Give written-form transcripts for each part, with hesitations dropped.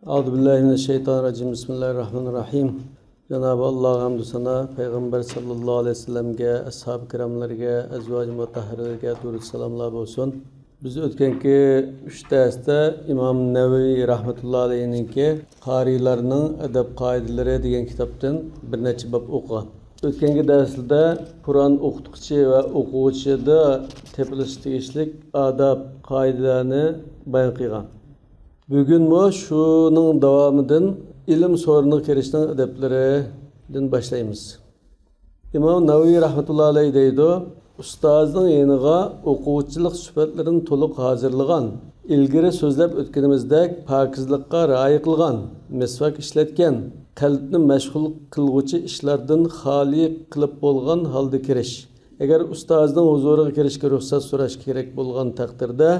Euzubillahimineşşeytanirracim. Bismillahirrahmanirrahim. Cenab-ı Allah hamdü sana, Peygamber sallallahu aleyhi ve sellemge, ashab-ı kiramlarga, azvaj-ı mutahhirlarga durud salamlar olsun. Biz o'tganki 3 darsda İmam Nevevi rahmetullahi aleyhininki Qarilarning adab qoidalari degan kitobdan bir necha bob o'qigan. O'tgangi darsda Qur'on o'qituvchi va o'quvchida tepilish tegishli adab qoidalarini bayon qilgan. Bugunmi shuning davomidan ilm so'riniga kirishning adablaridan boshlaymiz. İmam Nevevi rahmetullahi alayhi deydi, ustozning yeniga o'quvchilik sifatlarini to'liq hozirlagan, ilgari so'zlab o'tganimizdek pokizlikqa rioya qilgan, misvak ishlatgan, qalbni mashg'ul qilg'uvchi ishlardan xoli qilib bo'lgan holda kirish. Agar ustozning huzuriga kirishga ruxsat so'rash kerak bo'lgan taqdirda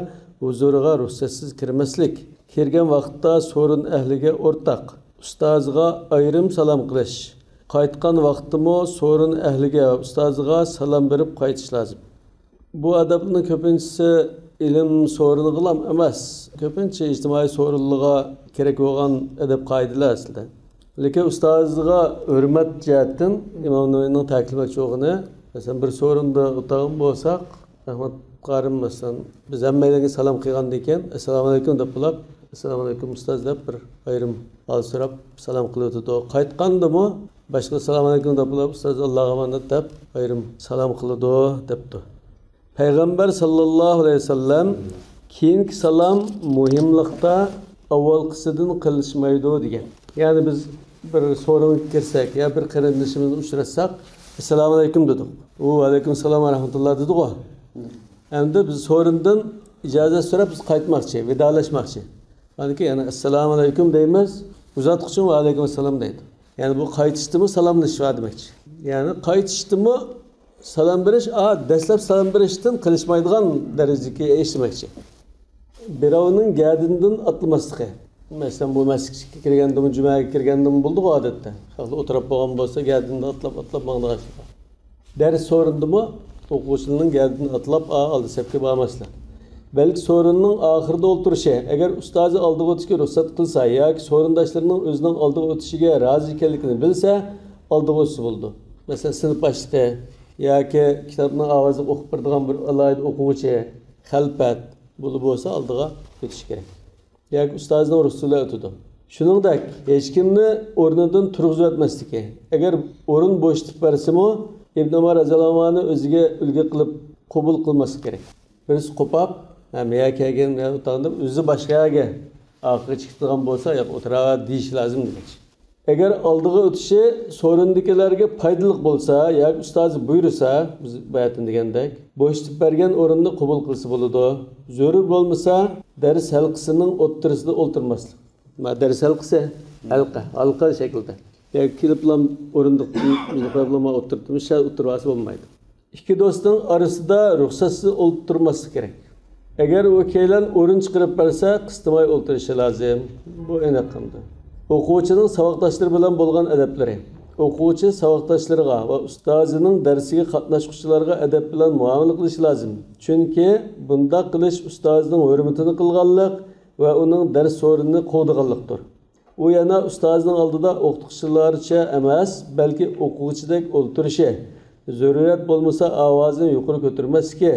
huzuriga ruxsatsiz kirmaslik, kirgan vaqtda so'rin ahliga o'rtaq, ustozga ayrim salom qilish, qaytgan vaqtimi so'rin ahliga, ustoziga salom berib qaytish lozim. Bu adabning ko'pinchisi ilm so'riniga emas, ko'pincha ijtimoiy so'rinliga kerak bo'lgan adab qoidalar aslida. Lekin ustoziga hurmat jihatdan Imom Nevevining ta'kidlamoqchig'ini, masalan bir so'rinda o'tirgan bo'lsak, rahmat qarim masalan biz hammalarga salom qilgandan keyin assalomu alaykum deb bo'lib, assalomu alaykum ustoz deb bir ayrim hol so'rab salom qiladi. Qaytgandimi boshqa assalomu alaykum deb bo'lib, ustoz Allohga omonat deb ayrim salom qiladi debdi. Payg'ambar sallallohu alayhi vasallam keyingi salom muhimlikda avvalgisidan qilishmaydi degan. Ya'ni biz bir so'ringa kirsak ya bir qarindishimizni uchratsak, assalomu alaykum dedik. Va alaykum assalom va rahmatulloh dedik. Endi biz so'rindan ijozat so'rab biz qaytmoqchi, vidolashmoqchi. Yani assalomu alaykum deymiz, uzatquchi va alaykum assalom deydi. Yani bu qaytishdimi salomlashishwa demakchi. Yani qaytishdimi salom berish, dastlab salom berishdan qilishmaydigan darajaga erishmoqchi. Birovning gadindan atlamaslik. Masalan bu masjidga kirgandimi, jumaga kirgandimi bo'ldi odatda. Xalq o'tirib bo'lgan bo'lsa, gadindan atlab mang'dashlar. Dars so'rindimi, o'quvchining gadindan atlab oldi safga bormaslar. Belki so'rinning oxirida o'tirishi, agar ustozi oldiga o'tishga ruxsat qilsa yoki so'rindoshlarining o'zining oldiga o'tishiga rozi ekanligini bilsa, oldiga o'tsa bo'ldi. Masalan, sinf boshlig'i yoki kitobning ovozini o'qib beradigan bir alohida o'quvchi, xalpat bo'lsa oldiga o'tish kerak. Yoki ustozning rusuli o'tadi. Shuningdek, hech kimni o'rnidan turg'izib o'tmasligi. Agar o'rin bo'shatib bersimi, Ibn Umar radhiyallohu anhu o'ziga ulgu qilib qabul qilmasi kerak. Birisi qo'pab Meya kelgan o'tanda o'zi boshqaga oxirga chiqadigan bo'lsa, yo'q o'tirava deyish lozim demak. Agar oldiga o'tishi so'rindikilarga foydali bo'lsa, yoki ustozi buyursa, biz bayatın degandek, bo'shatib bergan o'rinni qabul qilsa bo'ladi. Zarur bo'lmasa, dars halqasining o'ttirisida o'ltirmaslik. Dars halqasi halqa shaklida. Yoki keliblam o'rindiqni o'tirtimish o'tirvasi bo'lmaydi. İki do'stning orasida ruxsatsiz o'ltirmaslik kerak. Agar u keylan o'rin chiqarib bersa, qistimay o'ltirishi lozim. Bu aniq qildi. O'quvchining saboqdoshlari bilan bo'lgan adablari. O'quvchi saboqdoshlariga va ustozining darsiga qatnashuvchilarga adab bilan muomala qilish lozim. Chunki bunda qilish ustozining hurmatini qilganlik va uning dars so'rinini qo'ydiganlikdir. U yana ustozining oldida o'qituvchilarcha emas, balki o'quvchidek o'ltirishi, zarurat bo'lmasa ovozini yuqori ko'tarmasligi,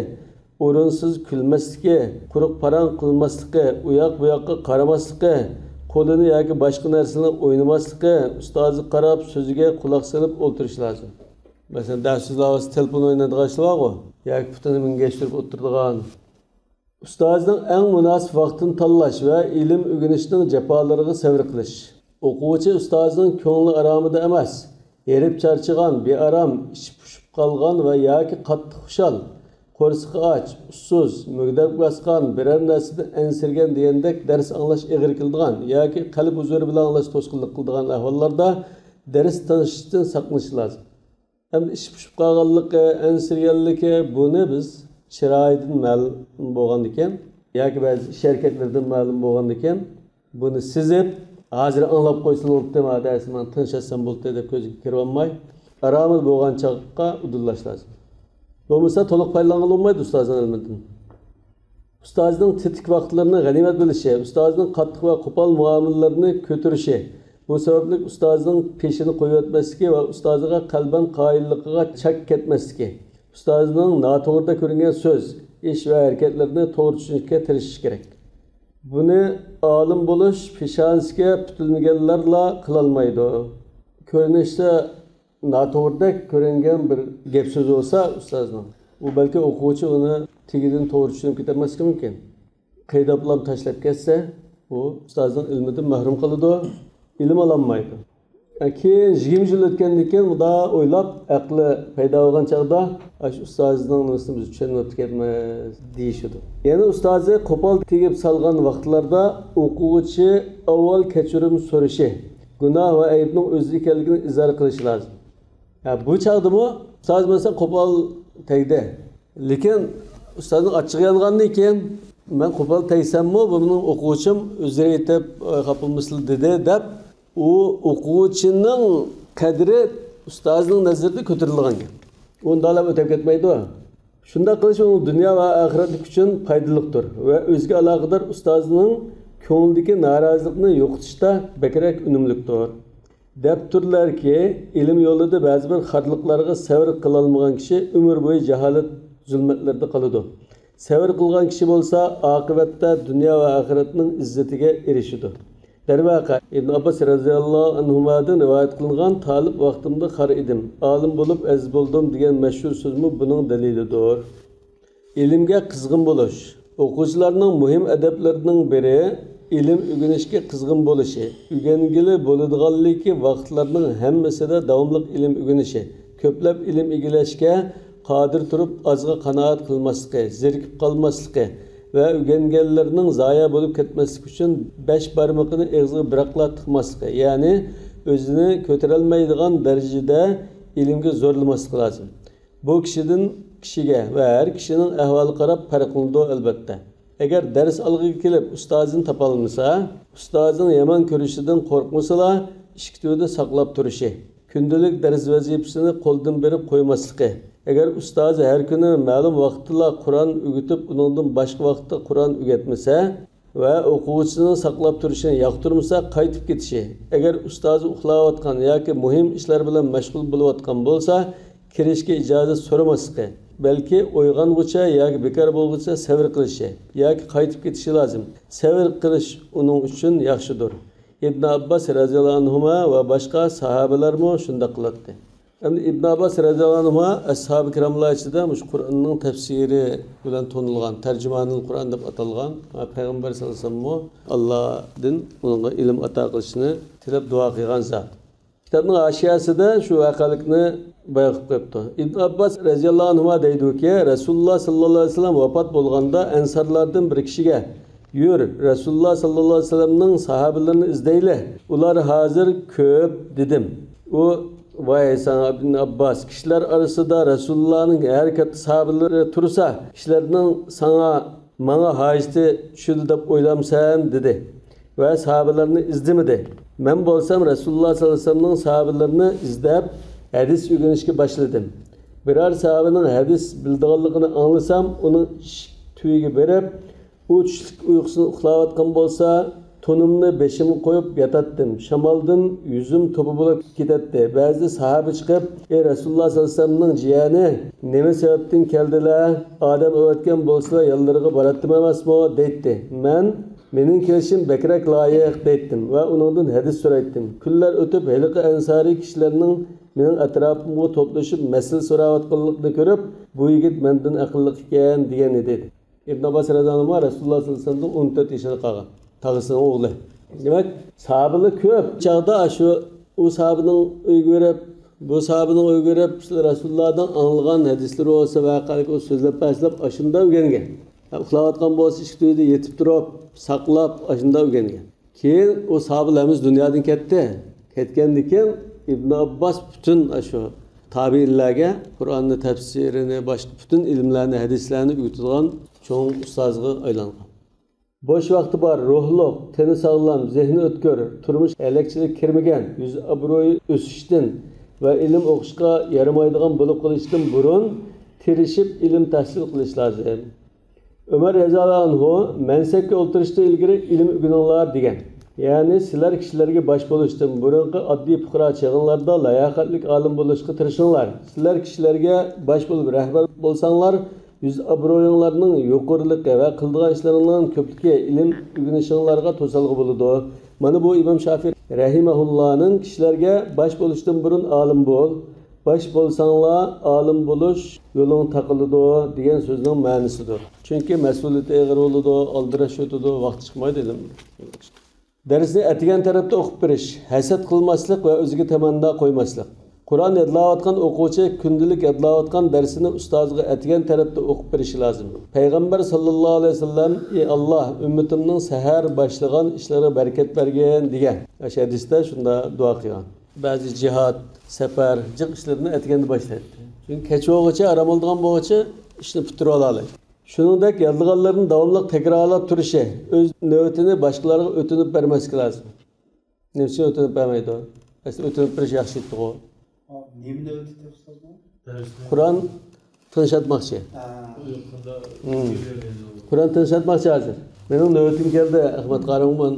o'rinsiz kulmasligi, quruq parang qilmasligi, u yoq bu yoqqa qaramasligi, qo'lini yoki boshqa narsalarni o'ynamasligi, ustozi qarab so'ziga quloq solib o'tirish lozim. Masalan, darsizlar telefon o'ynaydiganlar bor, yoki putini mingashtirib o'tiradigan. Ustozning eng munosib vaqtini tanlash va ilm o'rganishning jafolariga sabr qilish. O'quvchi ustozning ko'ngli aromida emas, erib charchagan, bearam, ichib pushib qolgan va yoki qattiq xushal, qo'rsiqi och, ussiz, mugdab bosgan, biror narsada ansirgan degandek dars anglash ig'ir qildigan yoki qalb huzuri bilan anglash to'sqinlik qildigan ahvollarda dars tanishishdan saqlanish lozim. Ham ichib pushib qolganligi, ansirganligi buni biz sharoitdan ma'lum bo'lgan ekan yoki ba'zi sharkatlardan ma'lum bo'lgan ekan, buni sizib hozir anglab qo'ysa bo'ldi, darsman tinchasam bo'ldi deb ko'ziga kirib olmay, aromil bo'lgan chaqqa udullash lozim. Bo'lmasa to'liq foydalangan olmaydi ustozning ilmidan. ustozning tetik vaqtlarini g'animat bilishi, ustozning qattiq va qo'pol muomalalarini ko'tarishi, bu sababli ustozning peshini qo'yib o'tmasligi va ustoziga qalban qoyilligiga chak ketmasligi, ustozning noto'g'ri ko'ringan so'z, ish va harakatlarini to'g'ri tushunishga tirishish kerak. Buni olim bo'lish peshonasiga putilmaganlarla qilolmaydi. Ko'rinishda noto'g'ri ko'ringan bir gap so'z bo'lsa ustozning, u balki o'quvchi uni tegidan to'g'ri tushunib ketmasligi mumkin. Qaydablam tashlab ketsa, u ustozning ilmidan mahrum qiladi, ilm ololmaydi. Keyin 20 yil o'tgandan keyin unda o'ylab, aqli paydo bo'lgan chaqda, shu ustozning nisbini biz tushunib ketmaymiz deyishadi. Ya'ni ustozi qo'pol tegib salgan vaqtlarda o'quvchi avval kechirim so'rashi, gunoh va aybning o'zi ekanligini izhor qilish lozim. Bu chaqdimi ustoz mesela qo'pol tegdi. Lekin ustozning achchig'i yangandan keyin men qo'pol tegsammi, bu mening o'quvchim o'zlari aytib xapilmisli dedi deb, u o'quvchining qadri ustozning nazarida ko'tarilgan. Undalab o'tib ketmaydi. Shunda qilish uning dunyo va oxirat uchun foydalidir va o'ziga aloqador ustozning ko'nglidagi norozilikni yo'qotishda bekrak unumlidir. Depturlarki ilim yo'lida ba'zi bir xatliqlarga sabr qila olmagan kishi umr bo'yi jaholat zulmatlarda qoladi. Sabr qilgan kishi bo'lsa, oqibatda dunyo va oxiratning izzatiga erishadi. Darvaqa Ibn Abbas radhiyallohu anhudan rivoyat qilingan talib vaqtimda xar edim, olim bo'lib aziz bo'ldim degan mashhur so'zmi buning dalilidir. Ilmga qizg'in bo'lish. O'quvchilarning muhim adablarining biri ilim o'rganishga qizg'in bo'lishi, o'rgangili bo'ladiganligi vaqtlarning hammasida davomli ilm o'rganishi, ko'plab ilm egallashga qodir turib ozga qanoat qilmasligi, zerikib qolmasligi va o'rganganlarning zoya bo'lib ketmasligi uchun 5 barmoqini og'ziga biroqla tiqmasligi, ya'ni o'zini ko'tarolmaydigan darajada ilmga zo'rlamasligi lozim. Bu kishidan kishiga va har kishining ahvoli qarab farqlanadi albatta. Agar dars olg'iga kelib ustozini topolmasa, ustozning yomon ko'rishidan qo'rqmasa, ishkituvda saqlab turishi, kundalik dars vazifasini qo'ldan berib qo'ymasligi. Agar ustozi har kuni ma'lum vaqtda Qur'on o'qitib, uningdan boshqa vaqtda Qur'on o'rgatmasa va o'quvchisini saqlab turishini yoqtirmasa, qaytib ketishi. Agar ustozi uxlayotgan yoki muhim ishlar bilan mashg'ul bo'layotgan bo'lsa, kirishga ijozat so'ramasligi. Belki uyg'onguncha yoki bekor bo'lguncha sabr qilishi yoki qaytib ketishi lozim. Sabr qilish uning uchun yaxshidir. Ibn Abbas radhiyallohu anhu va boshqa sahobalarmo shunday qiladi. Endi Ibn Abbas radhiyallohu anhu ashab-ı kiramlar ichida mush Qur'onning tafsiri bilan tonilgan, tarjimonul Qur'on deb atalgan payg'ambar sollallohu alayhi vasallam Allohdan unga ilm ato qilishini tilab duo qilgan zot. Kitobning ashiyasida shu voqelikni bayon qilib qo'yibdi. Ibn Abbas radhiyallohu anhu deydi-ki, Rasululloh sallallohu alayhi vasallam vafot bo'lganda ansarlardan bir kishiga "Yur, Rasululloh sallallohu alayhi vasallamning sahobalarni izlayli. Ular hozir ko'p" dedim. U "Vay sana Ibn Abbas, kishilar arasida Rasulullahning harakati sahobalari tursa, kishilarning sana mana hojati tushdi deb o'ylamsan" dedi. Va sahobalarni izlamadi. Men bo'lsam Rasululloh sallallohu alayhi vasallamning sahabalarini izlab hadis o'rganishga boshladim. Biror sahabaning hadis bildiganligini anglasam, uni tuyiga berib, u tushlik uyqusini uxlayotgan bo'lsa, tonimni beshimga qo'yib yatatdim. Shamoldan yuzim to'pi bo'lib ketadi. Ba'zi sahaba chiqib, "Ey Rasululloh sallallohu alayhi vasallamning jiyani, nima sababdan keldilar? Odam o'tgan bo'lsa, yo'llariga boratdim emasmi?" deydi. Mening kelishim bekrak loyiq deydim va uningdan hadis so'raydim. Kunlar o'tib, haliqi ansari kishilarning mening atrofimga to'plashib mas'ul so'rayotganligini ko'rib, bu yigit mendan aqlli ekan degan edi. Ibn Abbas radhiyallohu anhu Rasululloh sallallohu alayhi vasallam 14 yoshda qolgan. Tag'isining o'g'li. Demak, sahobalar ko'p. Chaqda shu u sahobaning o'ygarib, bu sahobaning o'ygarib Rasulullohdan anglagan hadislar bo'lsa vaqalik o so'zlab boshlab ashunda o'rgangan. Uxlayotgan bo'lsa ishqida yetib turib, saqlab ashunda o'rgangan. Keyin o sahobalarimiz dunyodan ketdi. Ketgandan keyin Ibn Abbas butun shu tabiinlarga Qur'onni tafsirini, boshqa butun ilmlarni, hadislarni o'rgatgan cho'ng ustozga aylangan. Boş vaqti bor, ruhliq, teni sog'lom, zehni o'tkir, turmush alakchilik kirmagan, yuz obro'yi o'sishdan va ilm o'qishga yaramaydigan bo'lib qolishdan burun tirishib ilm tahsil qilish lozim. Ömer Yazallahu mensepke o'tirishdan ilgari ilm o'rganinglar degan. Ya'ni sizlar kishilarga bosh bo'lishdan burungi oddiy fuqaro chig'inlarda layoqatli olim bo'lishga tirishinglar. Sizlar kishilarga bosh bo'lib rahbar bo'lsanglar, yüz obro'yinglarning yuqoriligi va qildigan ishlaringning ko'pligi ilm o'rganishinglarga to'salg'i bo'ladi. Mana bu İmam Şafii rahimahullohning kishilarga bosh bo'lishdan burun olim bo'l, bosh bo'lsanglar olim bo'lish yo'ling taqiladi degan so'zning ma'nosidir. Chunki mas'uliyat og'ir bo'ladi, aldirash o'tadi, vaqt chiqmaydi ilm. Dersni atigan tarafda o'qib berish, hasad qilmaslik va o'ziga tamanno qo'ymaslik. Qur'on yodlayotgan o'quvchi kundalik yodlayotgan darsini ustoziga atigan tarafda o'qib berishi lozim. Payg'ambar sallallohu alayhi vasallam: "Ey Alloh, ummatimning sahar boshlagan ishlariga barakat bergin" degan. O'sha hadisda shunda duo qilgan. Ba'zi jihad, safar, jiq ishlarini atiganda boshlaydi. Chunki kechog'icha aram oladigan bo'g'icha ishni bitirib oladi. Shuningdek, yozilganlarni davomli takrorlab turishi, o'z navbatini boshqalarga o'tinib bermaslik lozim. Nechun o'tinib bermaydi? Aslida o'tinib berish yaxshi edi-ku. Nima o'tib ustoz? Qur'on tinchlatmoqchi. Qur'on tinchlatmoqchi hozir. Mening navbatim keldi, Ahmad qarimman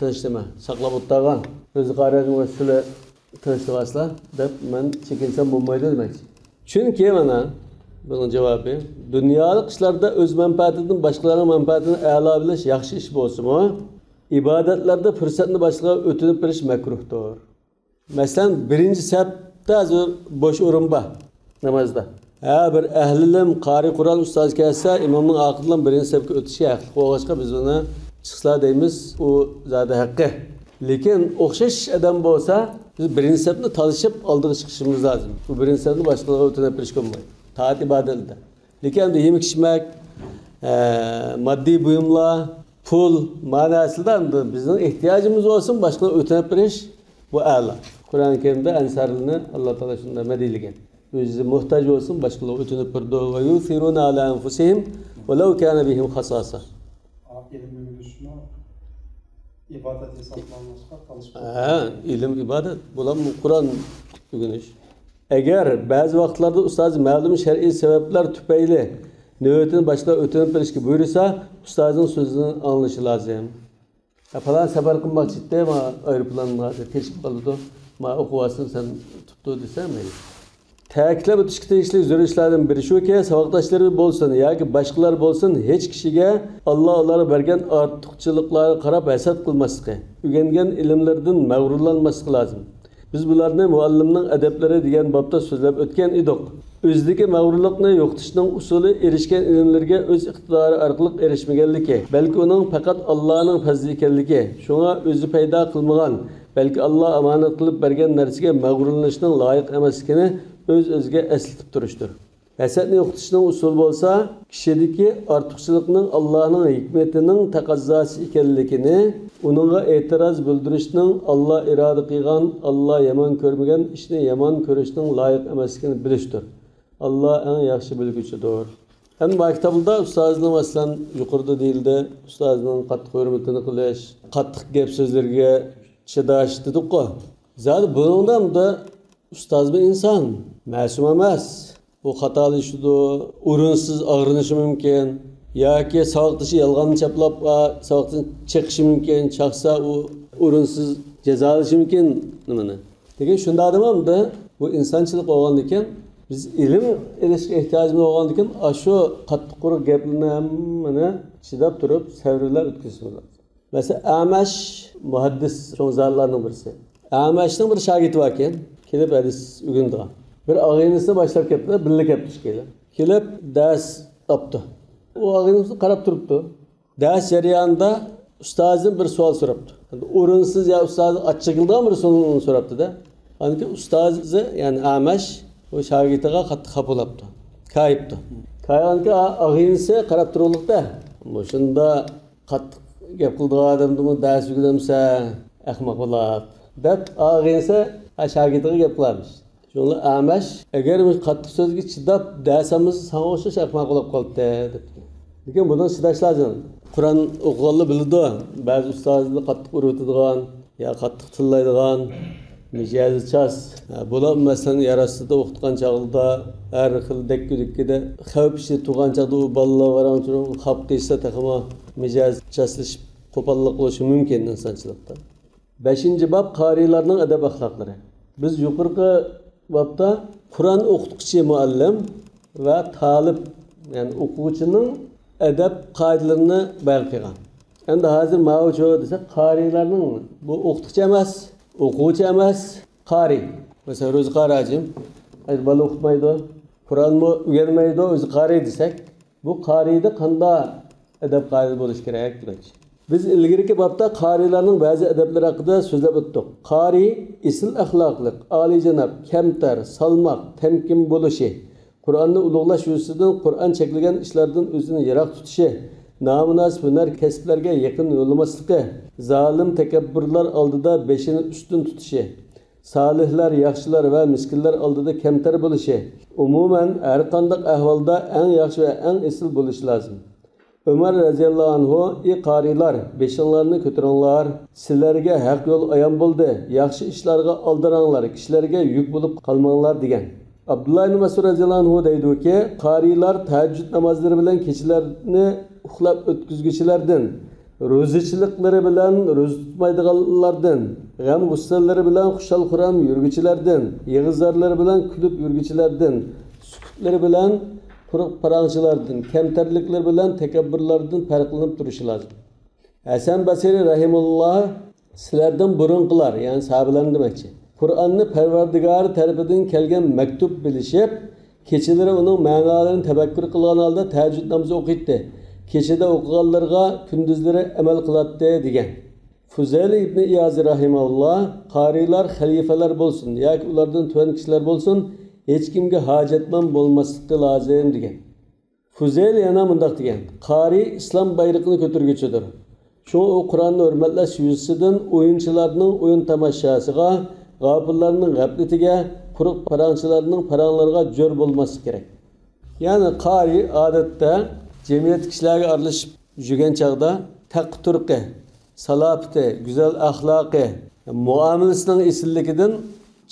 tinchlama, saqlab o'ttirgan. O'zi qarag'im va sizlar tinchlayapsizlar deb men chekinsam bo'lmaydi demoqchi. Chunki mana bunun cevabı, dunyolik ishlarda o'z manfaatidan boshqalarning manfaatini a'lo bilish yaxshi ish bo'lsa-mu, ibodatlarda fursatni boshqalarga o'tinib berish makruhdir. Masalan, birinchi safda hozir bo'sh o'rin bor namozda. Bir ahli ilm, qari Qur'on ustoz kelsa, imomning oqidan birinchi safga o'tishi haqli. O'g'ashqa biz uni chiqsa deymiz, u zodi haqqi. Lekin o'xshash odam bo'lsa, biz birinchi safni talishib oldiga chiqishimiz lozim. Bu birinchi safni boshqalarga o'tinib berish bo'lmaydi. Taat ibadetinde. Lekin de yemek içmek, maddi buyumlar, pul manasından da bizim ihtiyacımız olsun başka ötenip biriş bu âlâ. Kur'an-ı Kerim'de ensarlığını Allah Teala şunda mediligen. Bizi muhtaç olsun başkaları ötenip birdi. Ve yuthiruna ala enfusihim ve lev kâne bihim hasasa. İlim düşünme, ibadet hesaplanmışsa çalışmak. İlim ibadet. Bulan Kur'an bugün iş. Eğer bazı vaktlarda ustaz ma'lum şer'i sebepler tüpeyli nöbetini başka ötenip verişki buyurursa ustazın sözünü anlaşı lazım. Falan sefer kılmak ciddi ama aeroplanla teşkil kaldı. Ma okuvasın sen tuttu desem mi? Ta'kidlab o'tishga tegishli zo'r ishlardan biri shuki, saboqdoshlari bo'lsin yoki boshqalar bo'lsin, hech kishiga Alloh ularga bergan ortiqchiliklarga qarab hasad qilmasligi, o'rgangan ilmlardan mag'rurlanmaslik lozim. Biz bularni muallimning adablari degan bobda so'zlab o'tgan edik. O'zidagi mag'rurlikni yo'qotishning usuli erishgan ilmlarga o'z iqtidori orqali erishmaganligi, balki uning faqat Allohning fazli ekanligi, shunga o'zi paydo qilmagan, balki Alloh omonat qilib bergan narsaga mag'rurlanishning loyiq emasligini o'z-o'ziga eslatib turishdir. Hasadni yo'qotishning usuli bo'lsa, kishidagi ortiqchilikning Allohning hikmatining taqozosi ekanligini, uningga e'tiroz bildirishning Alloh iroda qilgan, Alloh yomon ko'rmagan ishni yomon ko'rishning loyiq emasligini bilishdir. Alloh eng yaxshi bilguchidir. Ham bu kitobda ustozning masalan yuqorida deyildi, ustozning qattiq hurmatini qilish, qattiq gap so'zlarga chidash dedik-ku. Zodi bundan da ustoz bir inson, ma'sum emas. Bu xatolashidu, o'rinsiz og'rinishi mumkin yoki savoqdishi yolg'onni chaplab, savoqdan chiqishi mumkin, chaqsa u o'rinsiz jazolanishi mumkin nimani. Lekin shunda odamda bu insonchilik bo'lgandan keyin biz ilm ilishga ehtiyojimiz bo'lgandan keyin shu qattiq quruq gaplarni hammani chidab turib savrlar o'tkazishimiz lozim. Masalan, Amash muhaddis sho'zarlarning birisi. Amashning bir shogirdi bor ekan, kelib hadis o'rgandi. Bir ağaynisini başlap keptiler, birlik keptiş gelip. Kelip ders yaptı. O ağaynisini qarab turuptu. Ders jarayonida ustozdan bir savol so'rabdi. O'rinsiz ya ustozni achchig'ildan bir savol so'rabdi da. Aniki ustozi, ya'ni Amash o shogirdiga qattiq xafa bo'libdi. Kayibdi. Kayganki ağaynisi qarab turibdi. Shunda qattiq gap qildigan odamni ders o'rgansa, ahmoq bo'ladi. Deb ağaynisi shogirdiga gap qilamish. Şunla Amash, eğer biz qattiq so'zga chidab dersamiz, sana o'xshash ahmoq bo'lib qoldi debdi. Lekin bundan chidash lozim. Qur'on o'qiganlar biladi. Ba'zi ustozlar qattiq urutadigan, yo qattiq tillaydigan, Mijazchas. Bular masalan yarasida o'qitgan chog'ida har xil dakkulikida xavf ishi tug'an chog'da u bolalar varang turib xavf qilsa taxama mijazchaslashib qo'pollik bo'lishi mumkin insonchilikda. 5-bob qarilarning adab axloqlari. Biz yuqorqi bobda Qur'on o'qituvchi muallim va talib, ya'ni o'quvchining adab qoidalarini bayon qilgan. Endi hozir ma'lum desa qarilarning bu o'qituvchi emas, o'quvchi emas, qari. Masalan, o'zi qarajim, bola o'qimaydi, Qur'onni o'rganmaydi, o'zi qari desak, bu qarida qanday adab qoida bo'lishi kerak demoqchi. Biz ilgirki bobda qarilarning ba'zi adablari haqida so'zlab o'tdik. Qari isl axloqliq, oliyjanob, kamtar, salmoq, temkin bo'lishi, Qur'onni ulug'lash yo'lisidan Qur'on cheklagan ishlardan o'zini yiroq tutishi, namunasib hunar kasblarga yaqin yo'lamasligi, zolim takabburlar oldida beshini ustun tutishi, solihlar, yaxshilar va miskinlar oldida kamtar bo'lishi, umuman har qanday ahvolda eng yaxshi va eng asl bo'lishi lozim. Ömer radhiyallohu anhu, "Ey qarilar, beshinglarni ko'taringlar, sizlarga haq yo'l ayon bo'ldi. Yaxshi ishlarga aldiranglar, kishilarga yuk bo'lib qolmanglar" degan. Abdullah ibn Mas'ud radhiyallohu anhu deydi-ki, qarilar tahajjud namozlari bilan kechalarni uxlab o'tkazuvchilardan, ro'zichiliklari bilan ro'za tutmaydiganlardan, g'am g'ussallari bilan xushal-xuram yurguchilardan, yig'izlarlari bilan kulib yurguchilardan, sukutlari bilan quruq parangchilardan, kamtarliklar bilan takabburlardan farqlanib turishi lozim. Hasan Basri rahimulloh sizlardan burunqilar, ya'ni sahobalarni demoqchi. Qur'onni Parvardigori tarafidan kelgan maktub bilishib, kechalari uning ma'nolarini tafakkur qilgan holda tahajjud namozi o'qiydi. Kechada o'qiganlarga kunduzlari amal qiladi degan. Fuzayl ibn Iyaz rahimahulloh qarilar xalifalar bo'lsin yoki ulardan tuvan kishilar bo'lsin, hech kimga hojatman bo'lmasligi lozim degan. Fuzayl yana bundoq degan: qari islom bayrog'ini ko'targuchidir. Shu u Qur'onni hurmatlash yuzasidan o'yinchilarning o'yin tamoshasiga, g'afillarning g'aflatiga, quruq parangchilarning paranglariga jo'r bo'lmasligi kerak. Ya'ni qari odatda jamiyat kishilarga aralashib yurgan chog'da taqturqi, salofati, go'zal axloqi, muomalasining esilligidan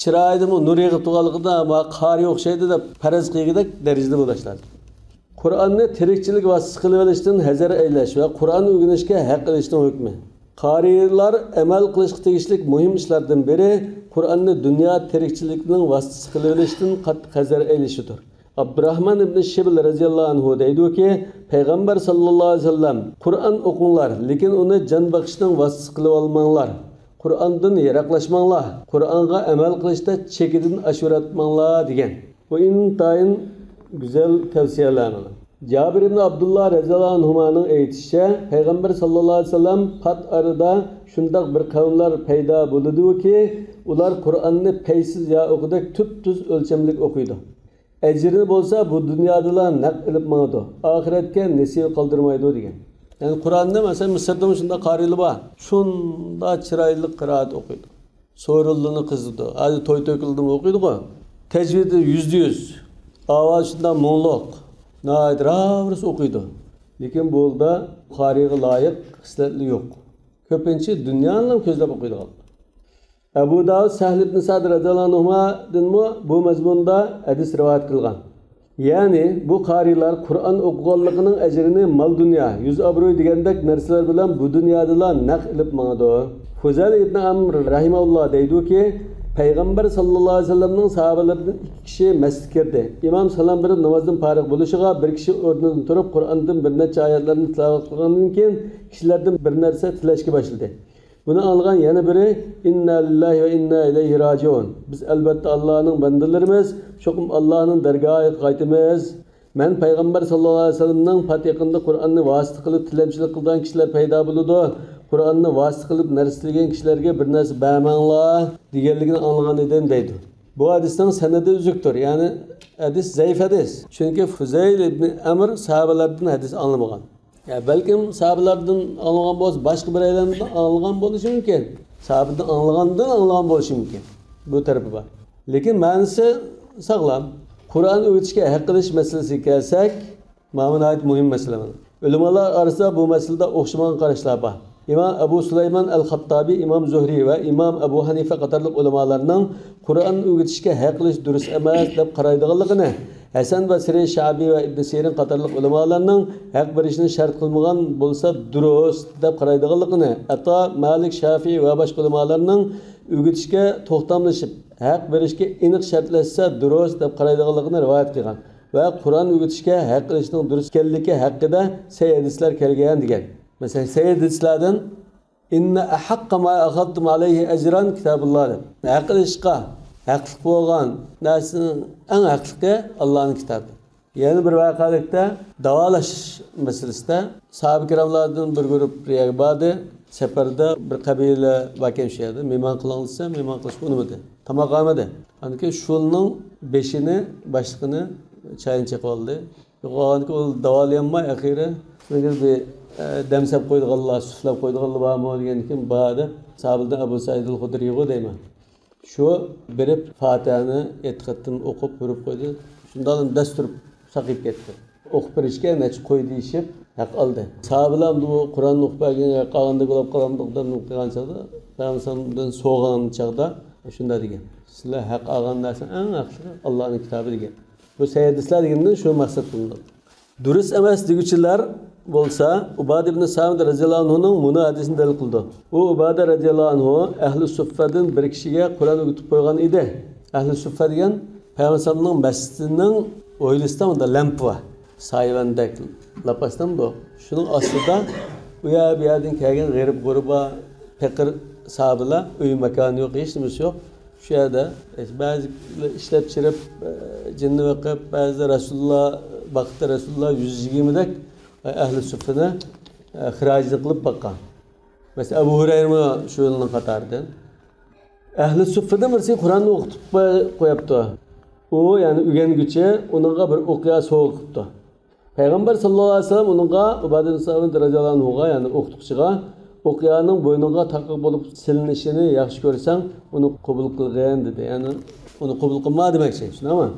chiroyidimi nur yig'ib turganligida ama qari o'xshaydi deb faraz qilgandek darajada bo'lishadi. Qur'onni tirikchilik vasitasi qilib olishdan hazar aylash va Qur'on o'rganishga haq qilishning hukmi. Qarilar amal qilishga tegishli muhim ishlardan biri Qur'onni dunyo tirikchiligining vasitasi qilib olishdan qattiq hazar aylashidir. Abdurrahman ibn Shibl radhiyallohu anhu deydi-ki, Payg'ambar sallallohu alayhi vasallam Qur'on o'qinglar, lekin uni jon baqishning vasitasi qilib olmanglar. Qur'ondan yiroqlashmanglar. Qur'onga amal qilishda chekidan ashuratmanglar degan. Bu intayin güzel tavsiyalar. Jabir ibn Abdullah radhiyallohu anhu'ning aytishicha, Payg'ambar sallallohu alayhi vasallam pat arada shundoq bir qavmlar paydo bo'ladi-ki, ular Qur'onni paysiz yo o'qidak tub-tuz o'lchamlik o'qiydi. Ecrini bo'lsa bu dunyodalar naq ilib mangdi. Oxiratga nasib qoldirmaydi degan. Yani Qur'onni mesela Misrda shunda qarilar bor. Shunda chiroyli qiroat o'qiydi. So'rillini qizidi. Hali to'y to'kildimi o'qiydi-ku. Tajvidi %100. Ovoz shunda mo'nliq. Nadiravris o'qiydi. Lekin bu yerda qariga loyiq xislatli yo'q. Ko'pincha dunyoni ko'zlab o'qiydi. Abu Davud Sahl ibn Sa'd radhiyallohu anhu'dan bu mazmunda hadis rivoyat qilgan. Ya'ni bu qarilar Qur'on o'qiganligining ajrini mal dunyo, yuz obro'y degandek narsalar bilan bu dunyodalar naq ilib mangdi. Fuzayl ibn Amr rahimahulloh deydi-ki, Payg'ambar sallallohu alayhi vasallamning sahobalaridan 2 kishi masjidga kirdi. Imom salom berib namozdan farigʼ bo'lishiga bir kishi o'rnidan turib Qur'ondan bir necha oyatlarni tilovat qilgandan keyin kishilardan bir narsa tilashga boshladi. Bunu algan yana biri inna lillahi ve inna ileyhi raciun. Biz elbette Allah'ın bandalarımız, şokum Allah'ın dergahı qaytımız. Men Peygamber sallallahu aleyhi ve sellem'nin pat yakında Kur'an'ı vasıta kılıp tilemçilik kıldan kişiler peyda buludu. Kur'an'ı vasıta kılıp nerstilgen kişilerge bir narsa bämanlar digerligini anlagan eden deydi. Bu hadisten senedi üzüktür. Yani hadis zayıf hadis. Çünkü Fuzayl ibn Amr sahabelerden hadis anlamagan. Ya belki sahabelerden anlagan boz, başka bir eylemden anlagan bolışı mümkün. Sahabeden anlagan bolışı mümkün. Bu tarafı var. Lekin manisi sağlam. Kur'an öğretişke hak qilish meselesi kelsak, ma'muna ait muhim mesele. Ulamalar arasında bu meselede o'xshamagan qarashlar bor. İmam Ebu Süleyman el-Hattabi, İmam Zuhri ve İmam Ebu Hanife qatarlıq ulamalarının Kur'an öğretişke haq qilish durust emas deb qaraydiganligini, Hasan Basri, Şabi ve İbn Sirin qatarlıq ulamalarının haq berishini shart qilmagan bo'lsa durust deb qaraydiganligini, Ata, Malik, Şafii ve başqa ulamalarının öğretişke to'xtamlashib haq berishga aniq shartlashsa durust deb qaraydiganligini rivoyat qilgan ve Kur'an öğretişke haq qilishning durust ekanligi haqida sahih hadislar kelgan degan. Mesela sahih hadislardan inna ahaqqa ma akhadtum alayhi ajran kitabullah. Haq qilishga haqliq bo'lgan narsaning eng haqligi Allohning kitobi. Yana bir vaqalikda davolash masalasida sahoba kiramlardan bir guruh riyoyati safarda bir qabila vakan shiyadi. Mehmon qilinsa, mehmon qilish unumadi. Tamoq olmadi. Aniki shulning beshini boshlig'ini chayin chaqib oldi. Yo'g'onki u davolayolmay axiri bir demsab qo'ydiganlar, suflab qo'ydiganlar bormi degan ekan ba'da sahobadan Abu Said al-Xudriy deyman. Şu berib Fatihani e'tiqoddan o'qib yurib qo'ydi. Shundan dastur saqib ketdi. O'qib berishga necha qo'y deyishib haq oldi. Sahobalar bu Qur'onni o'qib berganga qolganda bo'lib qolgandan o'qigan chaqda, Payg'ambardan so'g'an chaqda shunda degan. Sizlar haq olgan narsa eng yaxshi Allohning kitobi degan. Bu sayyidlar degandan shu maqsad qilinadi. Durust emas deguchilar bo'lsa Ubada ibn Samit radhiyallohu anhuning buni hadisini dalil qildi. U Ubada radhiyallohu anhu ahli suffadan bir kishiga Qur'on o'qitib qo'ygan edi. Ahli suffa degan Payg'ambarning masjidining o'ylisida unda lampa bor. Sayvandak lapasdan bu. Shuning ostida u yerdan kelgan g'arib g'urba faqir sahobalar uy makoni yo'q, hech nimasi yo'q. Shu yerda ba'zi ishlab chirib jinni vaqib, ba'zi Rasululloh vaqtda Rasululloh 120 dak ahli suffini xirajini qilib baqqan. Mesela Abu Hurayra shu yilning qatoridan ahli suffida birisi Qur'onni o'qitib qo'yapti. U ya'ni o'rganguchi uningga bir o'qiya sovg'a qilibdi. Payg'ambar sallallohu alayhi vasallam uningga Ubada ibn Samit radhiyallohu anhuga ya'ni o'qituvchiga o'qiyaning bo'yniga taqiq bo'lib silinishini yaxshi ko'rsang, uni qabul qilgan dedi. Ya'ni uni qabul qilma demakchi, tushunami?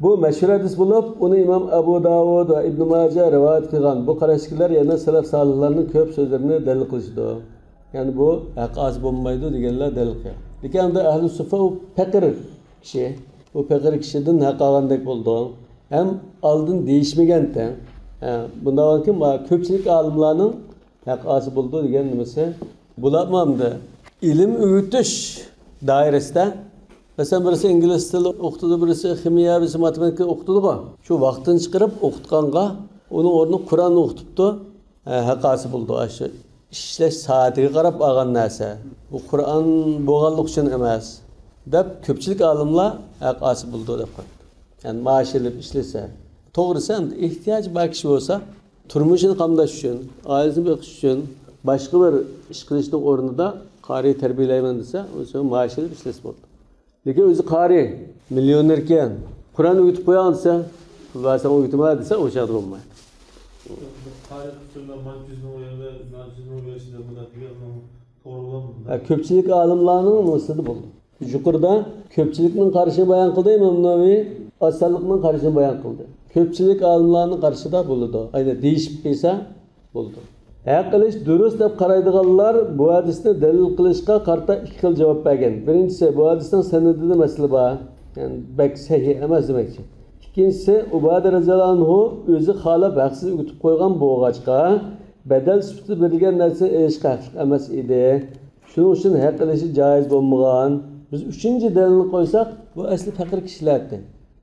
Bu meşhur hadis bulup, onu İmam Abu Davud ve İbn Majah rivayet kılgan. Bu qarashkilar yana salaf salihlarning ko'p so'zlarini dalil qilishdi. Yani bu haq az bo'lmaydi deganlar dalil qilgan. Lekin unda ahli suffa u faqir kishi, bu faqir kishidan haq olgandek bo'ldi. Ham oldin deyishmaganda, bundan keyin ko'pchilik olimlarning haq az bo'ldi degan nimasi bularmamda ilm o'rgatish doirasida. Mesela birisi İngiliz tili o'qitdi, birisi kimyo, birisi matematika o'qitdi. Shu vaqtini chiqarib o'qitganga, uning o'rnini Qur'onni o'qitibdi. Haqasi bo'ldi. Shu ishlash soatiga qarab olgan narsa. Bu Qur'on bo'lganlik uchun emas deb ko'pchilik olimlar haqasi bo'ldi deb qo'ydi. Ya'ni ma'ashilib ishlasa, to'g'risi ham ehtiyoj bor kishi bo'lsa, turmushini qamdash uchun, oilasini boqish uchun boshqa bir ish qilishning o'rnida qari tarbiyalayman desa, o'sha ma'ashilib ishlasa bo'ldi. Lekin o'zi qari millionerkan, Qur'on o'qitib qo'yan desa, va sen o'qitma desa, o'sha bo'lmaydi. Tarix usulda markazning o'yinda, markazning o'yinida bular degan to'g'ri bo'ladimi? Ko'pchilik olimlarning muslidi bo'ldi. Yuqorida ko'pchilikning qarashini bayon qildi Imom Navoiy, asarlikning qarashini bayon qildi. Ko'pchilik olimlarning qarashida bo'ldi. Ayni deyishib kelsa bo'ldi. Haq qilish durust deb qaraydiganlar bu hadisni dalil qilishga qarta ikki xil javob bergan. Birinchisi bu hadisning sanadida masala bor. Ya'ni bak sahih emas demakchi. İkincisi Ubada radhiyallohu anhu o'zi xolab haqsiz o'tib qo'ygan bo'g'achqa badal sifatida berilgan narsa erishga haqli emas edi. Shuning uchun haq qilishi joiz bo'lmagan. Biz uchinchi dalilni qo'ysak, bu asli faqir kishilardir.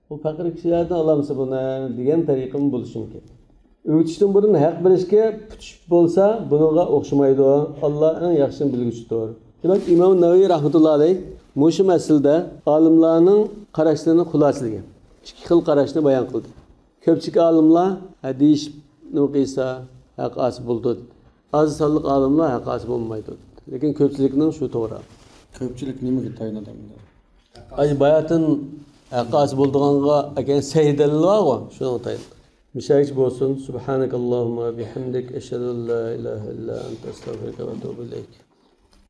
Bu faqir kishilardan olamiz buni degan tariqim bo'lishi mumkin. O'tishdan burun haq berishga putish bo'lsa, bunga o'xshamaydi. Alloh eng yaxshini bilguchidir. Demak, Imom Navoiy rahmatullohi alayh mushu masalada olimlarning qarashlarini xulosalagan. İki xil qarashni bayon qildi. Ko'pchilik olimlar hadis nima qilsa haq asl bo'ldi. Az sonli olimlar haq asl bo'lmaydi. Lekin ko'pchilikning shu to'g'ri. Ko'pchilik nimaga tayinadi? Ay bayatin haq asl bo'ldiganga akan saydallohu shuni tayin. Mishayish bo'lsin. Subhanakallahumma bihamdik ashhadu an la ilaha illa anta astaghfiruka va atubu ilayk.